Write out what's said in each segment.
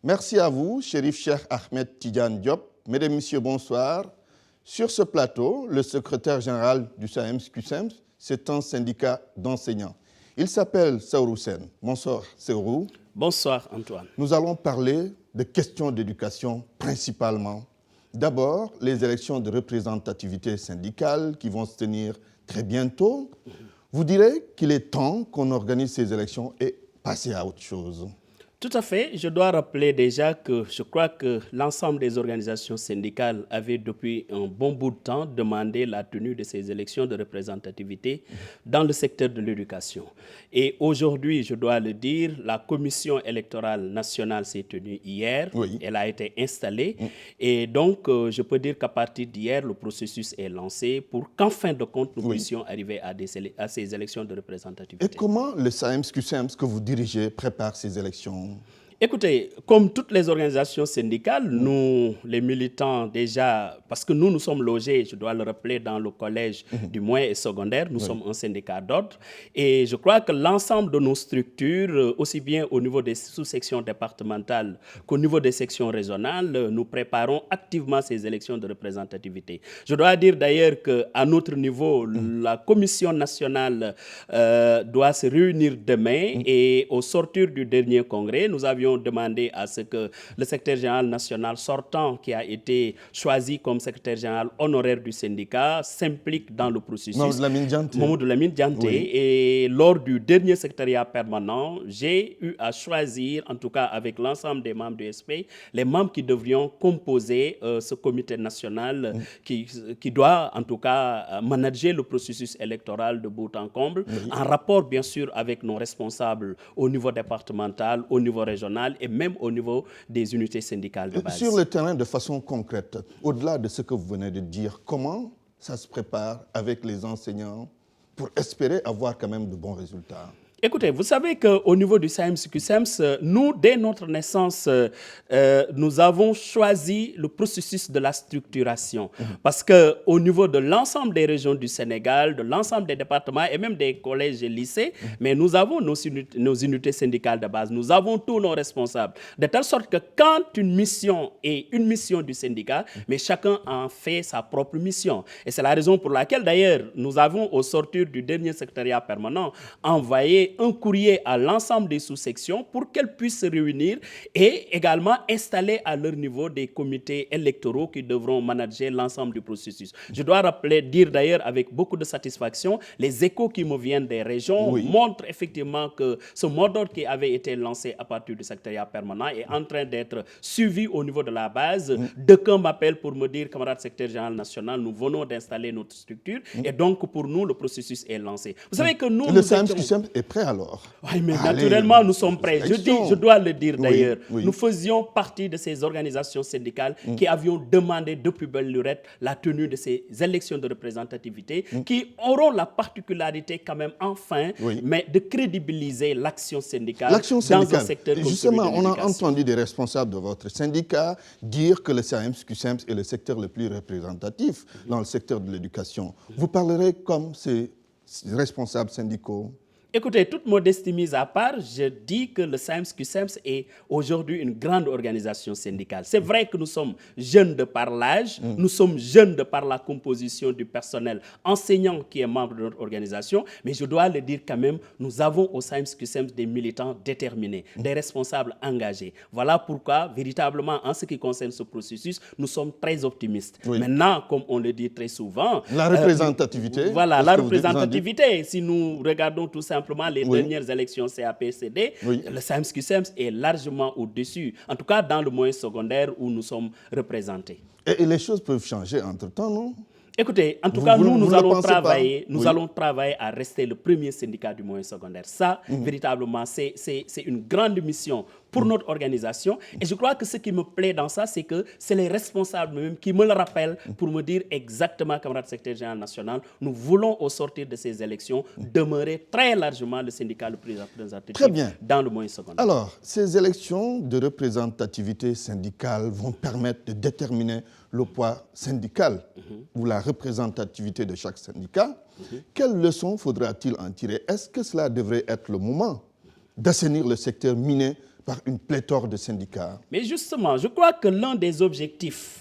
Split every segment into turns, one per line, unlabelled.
Merci à vous, Chérif Cheikh Ahmed Tidiane Diop. Mesdames, Messieurs, bonsoir. Sur ce plateau, le secrétaire général du SAEMS-CUSEMS, c'est un syndicat d'enseignants. Il s'appelle Saourou Sène. Bonsoir, Saourou.
Bonsoir, Antoine.
Nous allons parler de questions d'éducation principalement. D'abord, les élections de représentativité syndicale qui vont se tenir très bientôt. Vous direz qu'il est temps qu'on organise ces élections et passer à autre chose.
Tout à fait. Je dois rappeler déjà que je crois que l'ensemble des organisations syndicales avaient depuis un bon bout de temps demandé la tenue de ces élections de représentativité dans le secteur de l'éducation. Et aujourd'hui, je dois le dire, la commission électorale nationale s'est tenue hier.
Oui.
Elle a été installée. Et donc, je peux dire qu'à partir d'hier, le processus est lancé pour qu'en fin de compte, nous puissions arriver à ces élections de représentativité.
Et comment le SAEMS-CUSEMS que vous dirigez prépare ces élections ?
Écoutez, comme toutes les organisations syndicales, nous, les militants, déjà, parce que nous sommes logés, je dois le rappeler, dans le collège du moyen et secondaire, nous sommes un syndicat d'ordre, et je crois que l'ensemble de nos structures, aussi bien au niveau des sous-sections départementales qu'au niveau des sections régionales, nous préparons activement ces élections de représentativité. Je dois dire d'ailleurs qu'à notre niveau, la commission nationale doit se réunir demain, et au sortir du dernier congrès, nous avions demandé à ce que le secrétaire général national sortant, qui a été choisi comme secrétaire général honoraire du syndicat, s'implique dans le processus. Mamadou Lamine Dianté. Oui. Et lors du dernier secrétariat permanent, j'ai eu à choisir, en tout cas avec l'ensemble des membres du SP, les membres qui devrions composer ce comité national qui doit en tout cas manager le processus électoral de bout en comble, en rapport bien sûr avec nos responsables au niveau départemental, au niveau régional, et même au niveau des unités syndicales de base.
Sur le terrain, de façon concrète, au-delà de ce que vous venez de dire, comment ça se prépare avec les enseignants pour espérer avoir quand même de bons résultats ?
Écoutez, vous savez qu'au niveau du SAEMS-CUSEMS, nous, dès notre naissance, nous avons choisi le processus de la structuration. Parce qu'au niveau de l'ensemble des régions du Sénégal, de l'ensemble des départements et même des collèges et lycées, mais nous avons nos unités syndicales de base, nous avons tous nos responsables. De telle sorte que quand une mission est une mission du syndicat, mais chacun en fait sa propre mission. Et c'est la raison pour laquelle, d'ailleurs, nous avons, au sortir du dernier secrétariat permanent, envoyé un courrier à l'ensemble des sous-sections pour qu'elles puissent se réunir et également installer à leur niveau des comités électoraux qui devront manager l'ensemble du processus. Je dois dire d'ailleurs avec beaucoup de satisfaction, les échos qui me viennent des régions montrent effectivement que ce mot d'ordre qui avait été lancé à partir du secrétariat permanent est en train d'être suivi au niveau de la base. D'aucuns m'appellent pour me dire, camarade secrétaire général national, nous venons d'installer notre structure et donc pour nous, le processus est lancé. Vous savez que nous...
Le SAEMS-CUSEMS est prêt alors?
Oui, mais naturellement, nous sommes prêts. Je dois le dire d'ailleurs. Nous faisions partie de ces organisations syndicales qui avions demandé depuis belle lurette la tenue de ces élections de représentativité qui auront la particularité quand même enfin mais de crédibiliser l'action syndicale dans un secteur comme
justement,
celui de
on a entendu des responsables de votre syndicat dire que le SAEMS-CUSEMS est le secteur le plus représentatif dans le secteur de l'éducation. Vous parlerez comme ces responsables syndicaux?
Écoutez, toute modestie mise à part, je dis que le SAEMS-CUSEMS est aujourd'hui une grande organisation syndicale. C'est vrai que nous sommes jeunes de par l'âge, nous sommes jeunes de par la composition du personnel enseignant qui est membre de notre organisation, mais je dois le dire quand même, nous avons au SAEMS-CUSEMS des militants déterminés, des responsables engagés. Voilà pourquoi, véritablement, en ce qui concerne ce processus, nous sommes très optimistes. Maintenant, comme on le dit très souvent...
La représentativité.
Voilà, la représentativité. Si nous regardons tout simplement les dernières élections CAP-CD, le SAEMS-CUSEMS est largement au-dessus, en tout cas dans le moyen secondaire où nous sommes représentés.
Et les choses peuvent changer entre-temps, non?
Écoutez, en tout cas, nous allons travailler à rester le premier syndicat du moyen secondaire. Ça, véritablement, c'est une grande mission pour notre organisation. Et je crois que ce qui me plaît dans ça, c'est que c'est les responsables même qui me le rappellent pour me dire exactement, camarade secrétaire général national, nous voulons au sortir de ces élections demeurer très largement le syndicat le plus représentatif dans le moyen secondaire.
Alors, ces élections de représentativité syndicale vont permettre de déterminer le poids syndical ou la représentativité de chaque syndicat. Quelles leçons faudra-t-il en tirer? Est-ce que cela devrait être le moment d'assainir le secteur miné par une pléthore de syndicats.
Mais justement, je crois que l'un des objectifs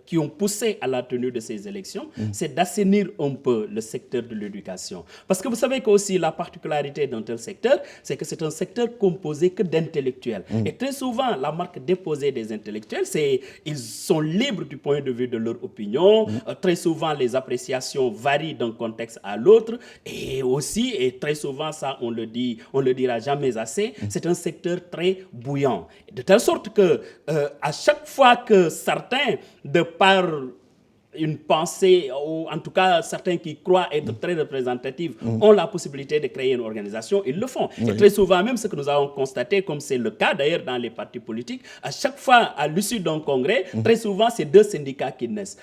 qui ont poussé à la tenue de ces élections, c'est d'assainir un peu le secteur de l'éducation. Parce que vous savez qu'aussi la particularité d'un tel secteur, c'est que c'est un secteur composé que d'intellectuels. Et très souvent, la marque déposée des intellectuels, c'est qu'ils sont libres du point de vue de leur opinion. Très souvent, les appréciations varient d'un contexte à l'autre. Et aussi, et très souvent, ça, on le dira jamais assez, c'est un secteur très bouillant. De telle sorte que à chaque fois que certains, de par une pensée, ou en tout cas certains qui croient être très représentatifs, ont la possibilité de créer une organisation, ils le font. Et très souvent même, ce que nous avons constaté, comme c'est le cas d'ailleurs dans les partis politiques, à chaque fois, à l'issue d'un congrès, très souvent, c'est deux syndicats qui naissent.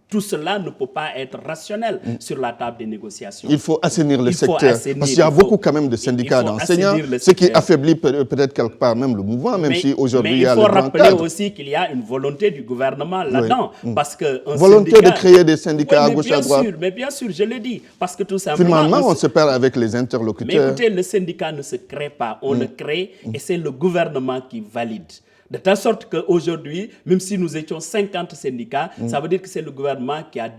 Tout cela ne peut pas être rationnel sur la table des négociations.
Il faut assainir le secteur, parce qu'il y a beaucoup quand même de syndicats d'enseignants, ce qui affaiblit peut-être quelque part même le mouvement, même si aujourd'hui il y a le grand cadre.
Mais il faut rappeler aussi qu'il y a une volonté du gouvernement là-dedans. Parce que
volonté de créer des syndicats à gauche à droite.
Mais bien sûr, je le dis, parce que tout simplement...
Finalement, on se perd avec les interlocuteurs.
Mais écoutez, le syndicat ne se crée pas, on le crée et c'est le gouvernement qui valide. De telle sorte qu'aujourd'hui, même si nous étions 50 syndicats, ça veut dire que c'est le gouvernement qui a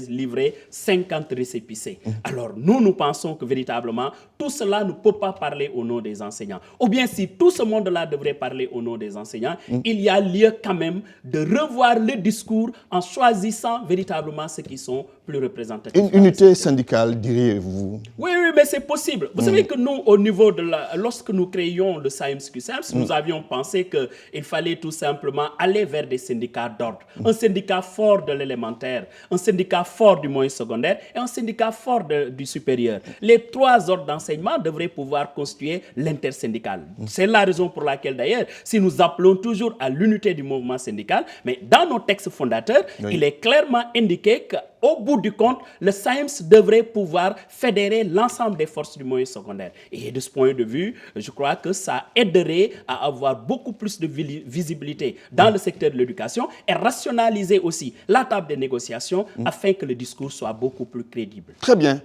livré 50 récépissés. Alors nous pensons que véritablement, tout cela ne peut pas parler au nom des enseignants. Ou bien si tout ce monde-là devrait parler au nom des enseignants, il y a lieu quand même de revoir le discours en choisissant véritablement ceux qui sont plus représentatifs.
Une unité syndicale, diriez-vous?
Oui, mais c'est possible. Vous savez que nous, au niveau de lorsque nous créions le SAEMS-QSAMS, nous avions pensé qu'il fallait tout simplement aller vers des syndicats d'ordre. Un syndicat fort de l'élémentaire, un syndicat fort du moyen secondaire et un syndicat fort du supérieur. Les trois ordres d'enseignement devraient pouvoir constituer l'intersyndical. C'est la raison pour laquelle d'ailleurs, si nous appelons toujours à l'unité du mouvement syndical, mais dans nos textes fondateurs, il est clairement indiqué qu'au bout du compte, le SAEMS devrait pouvoir fédérer l'ensemble des forces du moyen secondaire. Et de ce point de vue, je crois que ça aiderait à avoir beaucoup plus de visibilité dans le secteur de l'éducation et rationaliser aussi la table des négociations afin que le discours soit beaucoup plus crédible.
Très bien.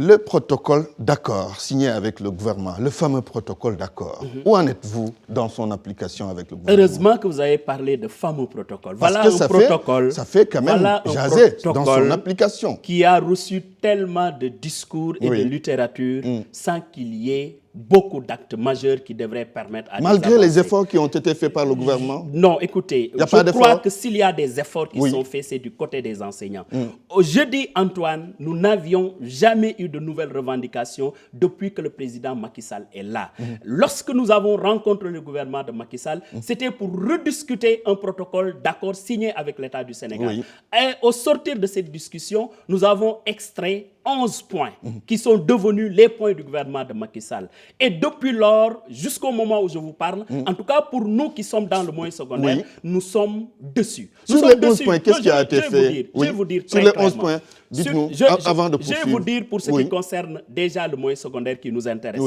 Le protocole d'accord signé avec le gouvernement, le fameux protocole d'accord, où en êtes-vous dans son application avec le gouvernement?
Heureusement que vous avez parlé de fameux protocole.
Voilà un protocole. Ça fait quand même jaser dans son application.
Qui a reçu tellement de discours et de littérature sans qu'il y ait beaucoup d'actes majeurs qui devraient permettre à...
Malgré les efforts qui ont été faits par le gouvernement?
Non, écoutez, je crois que s'il y a des efforts qui sont faits, c'est du côté des enseignants. Je dis, Antoine, nous n'avions jamais eu de nouvelles revendications depuis que le président Macky Sall est là. Lorsque nous avons rencontré le gouvernement de Macky Sall, c'était pour rediscuter un protocole d'accord signé avec l'État du Sénégal. Et au sortir de cette discussion, nous avons extrait 11 points qui sont devenus les points du gouvernement de Macky Sall. Et depuis lors, jusqu'au moment où je vous parle, en tout cas pour nous qui sommes dans le moyen secondaire, nous sommes dessus.
Sur les 11 points, qu'est-ce qui a été fait?
Je vais vous dire
sur les 11 points, dites-nous, avant de poursuivre.
Je vais vous dire pour ce qui concerne déjà le moyen secondaire qui nous intéresse.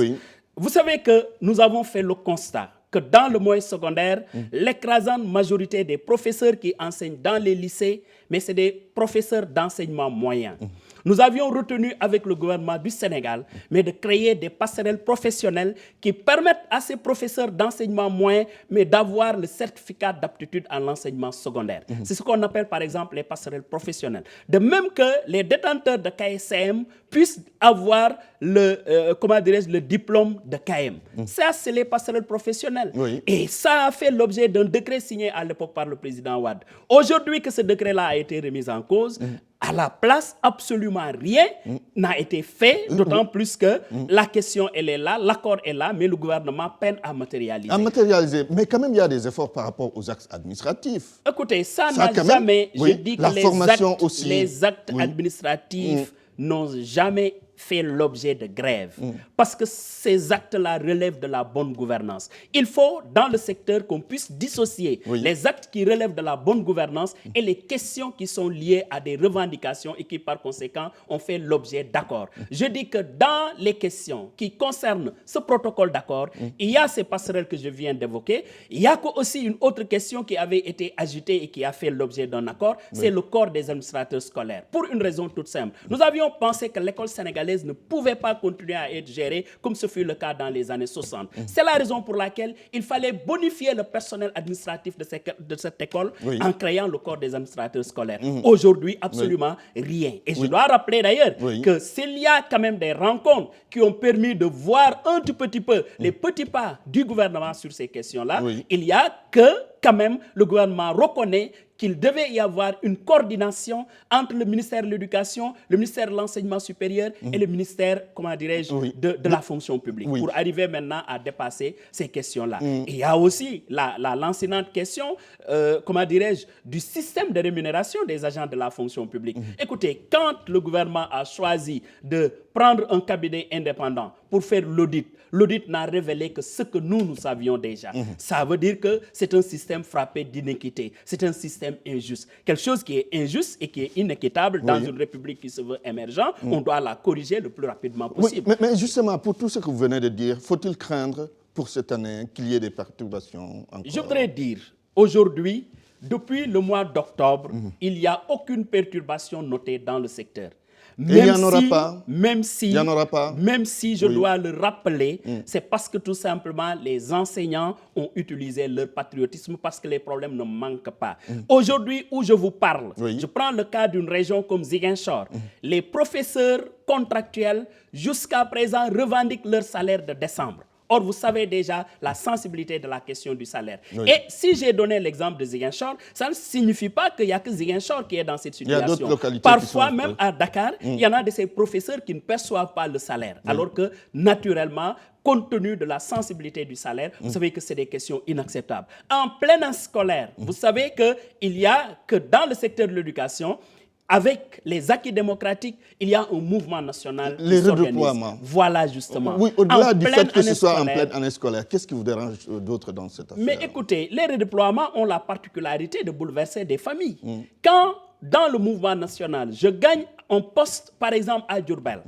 Vous savez que nous avons fait le constat que dans le moyen secondaire, l'écrasante majorité des professeurs qui enseignent dans les lycées, mais c'est des professeurs d'enseignement moyen. Nous avions retenu avec le gouvernement du Sénégal, mais de créer des passerelles professionnelles qui permettent à ces professeurs d'enseignement moyen, mais d'avoir le certificat d'aptitude à l'enseignement secondaire. C'est ce qu'on appelle par exemple les passerelles professionnelles. De même que les détenteurs de KSCM puissent avoir le diplôme de KM. Ça, c'est les passerelles professionnelles. Et ça a fait l'objet d'un décret signé à l'époque par le président Wade. Aujourd'hui que ce décret-là a été remis en cause, à la place, absolument rien n'a été fait, d'autant plus que la question, elle est là, l'accord est là, mais le gouvernement peine à matérialiser.
Mais quand même, il y a des efforts par rapport aux actes administratifs.
Écoutez, ça n'a jamais... Je dis que les actes administratifs n'ont jamais fait l'objet de grève. Parce que ces actes-là relèvent de la bonne gouvernance. Il faut, dans le secteur, qu'on puisse dissocier les actes qui relèvent de la bonne gouvernance et les questions qui sont liées à des revendications et qui, par conséquent, ont fait l'objet d'accords. Je dis que dans les questions qui concernent ce protocole d'accord, il y a ces passerelles que je viens d'évoquer. Il y a aussi une autre question qui avait été agitée et qui a fait l'objet d'un accord, c'est le corps des administrateurs scolaires. Pour une raison toute simple. Nous avions pensé que l'école sénégalaise sénégalaise ne pouvait pas continuer à être gérée comme ce fut le cas dans les années 60. C'est la raison pour laquelle il fallait bonifier le personnel administratif de cette école en créant le corps des administrateurs scolaires. Aujourd'hui, absolument rien. Et je dois rappeler d'ailleurs que s'il y a quand même des rencontres qui ont permis de voir un tout petit peu les petits pas du gouvernement sur ces questions-là, il y a que quand même le gouvernement reconnaît qu'il devait y avoir une coordination entre le ministère de l'Éducation, le ministère de l'Enseignement supérieur et le ministère, comment dirais-je, de la fonction publique, pour arriver maintenant à dépasser ces questions-là. Et il y a aussi la lancinante question, comment dirais-je, du système de rémunération des agents de la fonction publique. Écoutez, quand le gouvernement a choisi de prendre un cabinet indépendant pour faire l'audit, l'audit n'a révélé que ce que nous savions déjà. Ça veut dire que c'est un système frappé d'inéquité. C'est un système injuste. Quelque chose qui est injuste et qui est inéquitable dans une république qui se veut émergente, on doit la corriger le plus rapidement possible.
Mais justement, pour tout ce que vous venez de dire, faut-il craindre pour cette année qu'il y ait des perturbations encore?
Je voudrais dire, aujourd'hui, depuis le mois d'octobre, il n'y a aucune perturbation notée dans le secteur.
Même il n'y en aura pas.
Même si je dois le rappeler, c'est parce que tout simplement les enseignants ont utilisé leur patriotisme parce que les problèmes ne manquent pas. Aujourd'hui où je vous parle, je prends le cas d'une région comme Ziguinchor. Les professeurs contractuels jusqu'à présent revendiquent leur salaire de décembre. Or, vous savez déjà la sensibilité de la question du salaire. Et si j'ai donné l'exemple de Ziguinchor, ça ne signifie pas qu'il n'y a que Ziguinchor qui est dans cette situation.
Il y a d'autres localités.
Parfois, même à Dakar, il y en a de ces professeurs qui ne perçoivent pas le salaire. Alors que, naturellement, compte tenu de la sensibilité du salaire, vous savez que c'est des questions inacceptables. En pleine année scolaire, vous savez qu'il y a que dans le secteur de l'éducation, avec les acquis démocratiques, il y a un mouvement national qui s'organise. Voilà, justement.
Oui, au-delà du fait que ce soit en pleine année scolaire, qu'est-ce qui vous dérange d'autre dans cette affaire?
Mais écoutez, les redéploiements ont la particularité de bouleverser des familles. Quand, dans le mouvement national, je gagne un poste, par exemple, à Diourbel,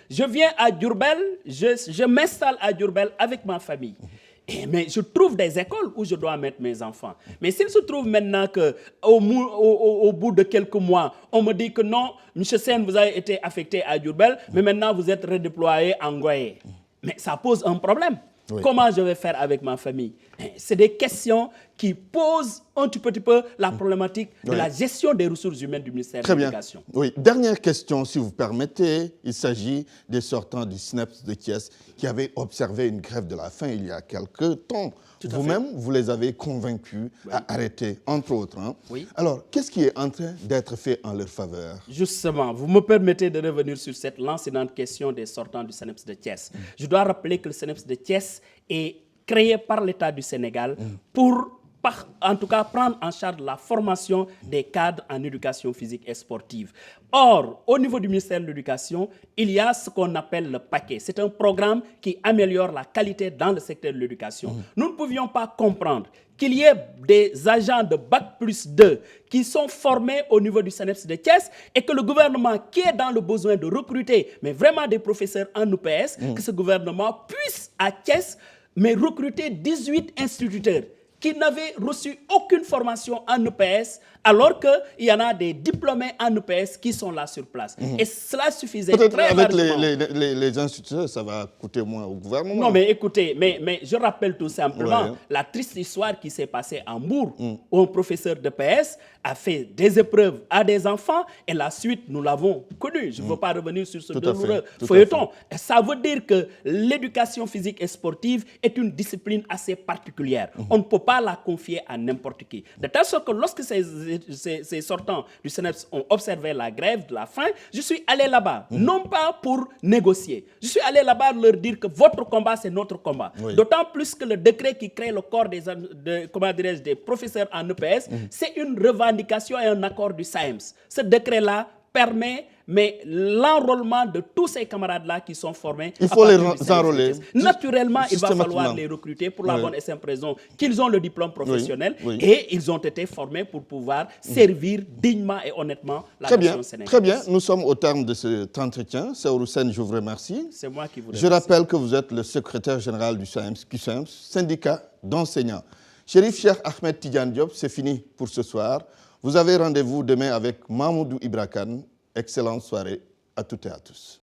je viens à Diourbel, je m'installe à Diourbel avec ma famille. Mais je trouve des écoles où je dois mettre mes enfants. Mais s'il se trouve maintenant qu'au bout de quelques mois, on me dit que non, M. Sen, vous avez été affecté à Diourbel, mais maintenant vous êtes redéployé en Goyé. Mais ça pose un problème. Comment je vais faire avec ma famille? C'est des questions qui posent un tout petit peu la problématique de la gestion des ressources humaines du ministère de l'Éducation.
Oui. Dernière question, si vous permettez. Il s'agit des sortants du SNEPS de Thiès qui avaient observé une grève de la faim il y a quelques temps. Vous-même, vous les avez convaincus à arrêter, entre autres. Alors, qu'est-ce qui est en train d'être fait en leur faveur?
Justement, vous me permettez de revenir sur cette lancinante question des sortants du SNEPS de Thiès. Je dois rappeler que le SNEPS de Thiès est créé par l'État du Sénégal pour, en tout cas, prendre en charge la formation des cadres en éducation physique et sportive. Or, au niveau du ministère de l'Éducation, il y a ce qu'on appelle le paquet. C'est un programme qui améliore la qualité dans le secteur de l'éducation. Nous ne pouvions pas comprendre qu'il y ait des agents de Bac+2 qui sont formés au niveau du SNEPS de Thiès et que le gouvernement qui est dans le besoin de recruter, mais vraiment des professeurs en UPS, que ce gouvernement puisse à Thiès mais recruter 18 instituteurs qui n'avaient reçu aucune formation en EPS, alors qu'il y en a des diplômés en EPS qui sont là sur place. Et cela suffisait
très
largement.
Peut-être avec les instituteurs, ça va coûter moins au gouvernement.
Non, mais écoutez, mais je rappelle tout simplement la triste histoire qui s'est passée en Mbour, où un professeur d'EPS a fait des épreuves à des enfants, et la suite, nous l'avons connue. Je ne veux pas revenir sur ce douloureux feuilleton. Ça veut dire que l'éducation physique et sportive est une discipline assez particulière. On ne peut pas la confier à n'importe qui. De telle sorte que lorsque ces sortants du SNEPS ont observé la grève de la faim, je suis allé là-bas, non pas pour négocier. Je suis allé là-bas leur dire que votre combat, c'est notre combat. D'autant plus que le décret qui crée le corps des professeurs en EPS, c'est une revendication et un accord du SAEMS. Ce décret-là permet l'enrôlement de tous ces camarades-là qui sont formés.
Il faut les enrôler.
Naturellement, il va falloir les recruter pour la bonne et simple raison qu'ils ont le diplôme professionnel et ils ont été formés pour pouvoir servir dignement et honnêtement la nation sénégalaise.
Très bien, nous sommes au terme de cet entretien. Saourou Sène, je vous remercie.
C'est moi qui vous remercie.
Je rappelle que vous êtes le secrétaire général du QSEMS, syndicat d'enseignants. Chérif Cheikh Ahmed Tidiane Diop, c'est fini pour ce soir. Vous avez rendez-vous demain avec Mamoudou Ibra Kane. Excellente soirée à toutes et à tous.